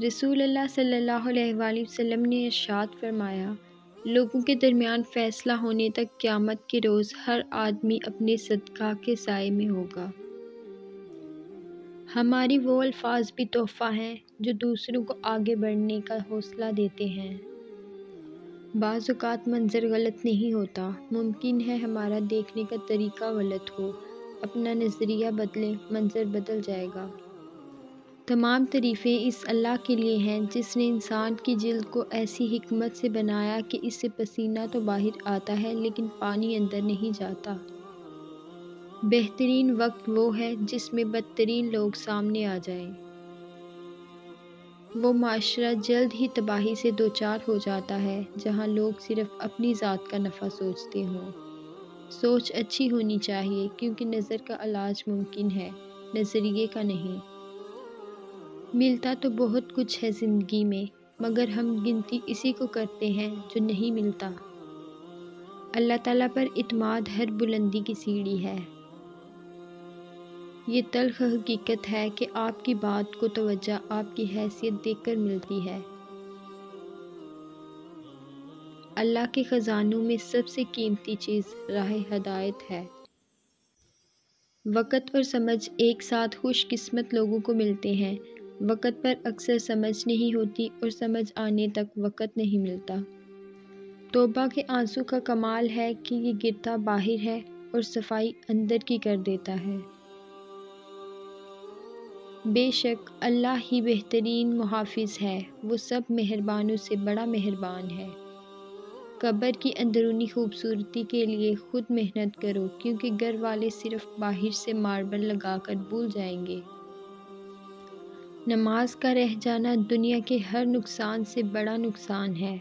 رسول اللہ صلی اللہ علیہ وآلہ وسلم نے ارشاد فرمایا، لوگوں کے درمیان فیصلہ ہونے تک قیامت کے روز ہر آدمی اپنے صدقہ کے سائے میں ہوگا۔ ہماری وہ الفاظ بھی تحفہ ہیں جو دوسروں کو آگے بڑھنے کا حوصلہ دیتے ہیں۔ بعض اوقات منظر غلط نہیں ہوتا، ممکن ہے ہمارا دیکھنے کا طریقہ غلط ہو۔ اپنا نظریہ بدلیں، منظر بدل جائے گا۔ تمام تعریفیں اس اللہ کے لیے ہیں جس نے انسان کی جلد کو ایسی حکمت سے بنایا کہ اس سے پسینہ تو باہر آتا ہے لیکن پانی اندر نہیں جاتا۔ بہترین وقت وہ ہے جس میں بدترین لوگ سامنے آ جائیں۔ وہ معاشرہ جلد ہی تباہی سے دوچار ہو جاتا ہے جہاں لوگ صرف اپنی ذات کا نفع سوچتے ہوں۔ سوچ اچھی ہونی چاہیے کیونکہ نظر کا علاج ممکن ہے، نظریے کا نہیں۔ ملتا تو بہت کچھ ہے زندگی میں، مگر ہم گنتی اسی کو کرتے ہیں جو نہیں ملتا۔ اللہ تعالیٰ پر اعتماد ہر بلندی کی سیڑھی ہے۔ یہ تلخ حقیقت ہے کہ آپ کی بات کو توجہ آپ کی حیثیت دیکھ کر ملتی ہے۔ اللہ کے خزانوں میں سب سے قیمتی چیز راہ ہدایت ہے۔ وقت اور سمجھ ایک ساتھ خوش قسمت لوگوں کو ملتے ہیں۔ وقت پر اکثر سمجھ نہیں ہوتی اور سمجھ آنے تک وقت نہیں ملتا۔ توبہ کے آنسو کا کمال ہے کہ یہ گرتا باہر ہے اور صفائی اندر کی کر دیتا ہے۔ بے شک اللہ ہی بہترین محافظ ہے، وہ سب مہربانوں سے بڑا مہربان ہے۔ قبر کی اندرونی خوبصورتی کے لیے خود محنت کرو کیونکہ گھر والے صرف باہر سے ماربل لگا کر بھول جائیں گے۔ نماز کا رہ جانا دنیا کے ہر نقصان سے بڑا نقصان ہے۔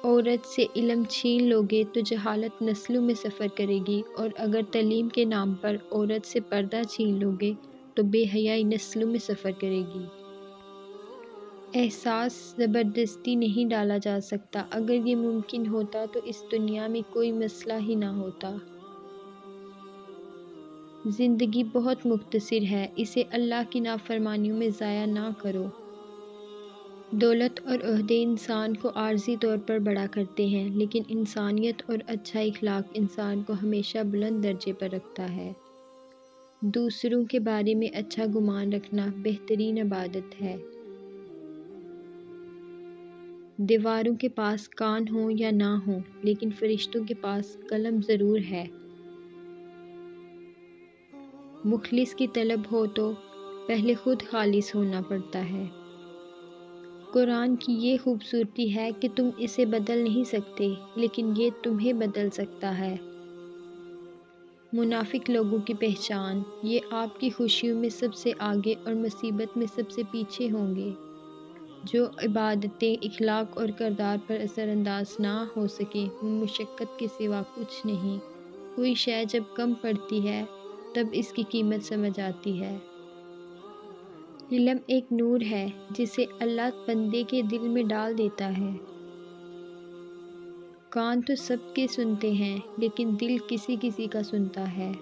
عورت سے علم چھین لوگے تو جہالت نسلوں میں سفر کرے گی، اور اگر تعلیم کے نام پر عورت سے پردہ چھین لوگے تو بے حیائی نسلوں میں سفر کرے گی۔ احساس زبردستی نہیں ڈالا جا سکتا، اگر یہ ممکن ہوتا تو اس دنیا میں کوئی مسئلہ ہی نہ ہوتا۔ زندگی بہت مختصر ہے، اسے اللہ کی نافرمانیوں میں ضائع نہ کرو۔ دولت اور عہدے انسان کو عارضی طور پر بڑا کرتے ہیں، لیکن انسانیت اور اچھا اخلاق انسان کو ہمیشہ بلند درجے پر رکھتا ہے۔ دوسروں کے بارے میں اچھا گمان رکھنا بہترین عبادت ہے۔ دیواروں کے پاس کان ہوں یا نہ ہوں، لیکن فرشتوں کے پاس قلم ضرور ہے۔ مخلص کی طلب ہو تو پہلے خود خالص ہونا پڑتا ہے۔ قرآن کی یہ خوبصورتی ہے کہ تم اسے بدل نہیں سکتے، لیکن یہ تمہیں بدل سکتا ہے۔ منافق لوگوں کی پہچان، یہ آپ کی خوشیوں میں سب سے آگے اور مصیبت میں سب سے پیچھے ہوں گے۔ جو عبادتیں اخلاق اور کردار پر اثر انداز نہ ہو سکیں وہ مشقت کے سوا کچھ نہیں۔ کوئی شے جب کم پڑتی ہے تب اس کی قیمت سمجھ آتی ہے۔ علم ایک نور ہے جسے اللہ بندے کے دل میں ڈال دیتا ہے۔ کان تو سب کے سنتے ہیں لیکن دل کسی کسی کا سنتا ہے۔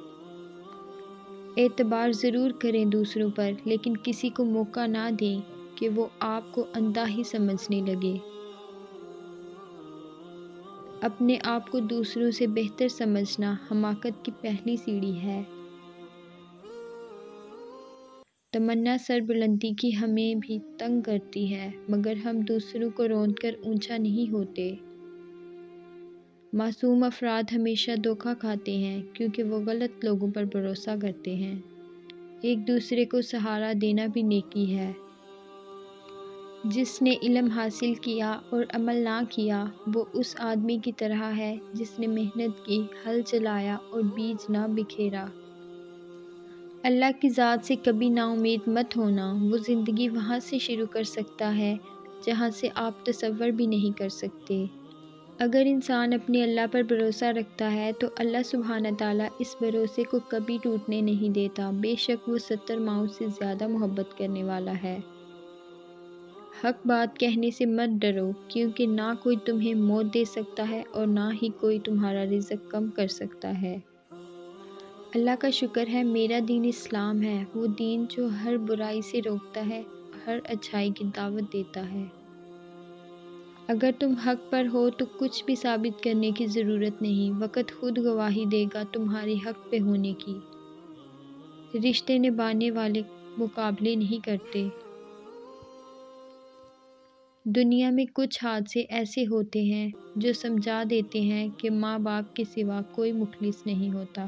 اعتبار ضرور کریں دوسروں پر، لیکن کسی کو موقع نہ دیں کہ وہ آپ کو اندھا ہی سمجھنے لگے۔ اپنے آپ کو دوسروں سے بہتر سمجھنا حماقت کی پہلی سیڑھی ہے۔ تمنا سربلندی کی ہمیں بھی تنگ کرتی ہے، مگر ہم دوسروں کو روند کر اونچا نہیں ہوتے۔ معصوم افراد ہمیشہ دھوکہ کھاتے ہیں کیونکہ وہ غلط لوگوں پر بھروسہ کرتے ہیں۔ ایک دوسرے کو سہارا دینا بھی نیکی ہے۔ جس نے علم حاصل کیا اور عمل نہ کیا وہ اس آدمی کی طرح ہے جس نے محنت کی، ہل چلایا اور بیج نہ بکھیرا۔ اللہ کی ذات سے کبھی نا امید مت ہونا، وہ زندگی وہاں سے شروع کر سکتا ہے جہاں سے آپ تصور بھی نہیں کر سکتے۔ اگر انسان اپنے اللہ پر بھروسہ رکھتا ہے تو اللہ سبحانہ تعالیٰ اس بھروسے کو کبھی ٹوٹنے نہیں دیتا، بے شک وہ 70 ماؤں سے زیادہ محبت کرنے والا ہے۔ حق بات کہنے سے مت ڈرو کیونکہ نہ کوئی تمہیں موت دے سکتا ہے اور نہ ہی کوئی تمہارا رزق کم کر سکتا ہے۔ اللہ کا شکر ہے میرا دین اسلام ہے، وہ دین جو ہر برائی سے روکتا ہے، ہر اچھائی کی دعوت دیتا ہے۔ اگر تم حق پر ہو تو کچھ بھی ثابت کرنے کی ضرورت نہیں، وقت خود گواہی دے گا تمہاری حق پہ ہونے کی۔ رشتے نبھانے والے مقابلے نہیں کرتے۔ دنیا میں کچھ حادثے ایسے ہوتے ہیں جو سمجھا دیتے ہیں کہ ماں باپ کے سوا کوئی مخلص نہیں ہوتا۔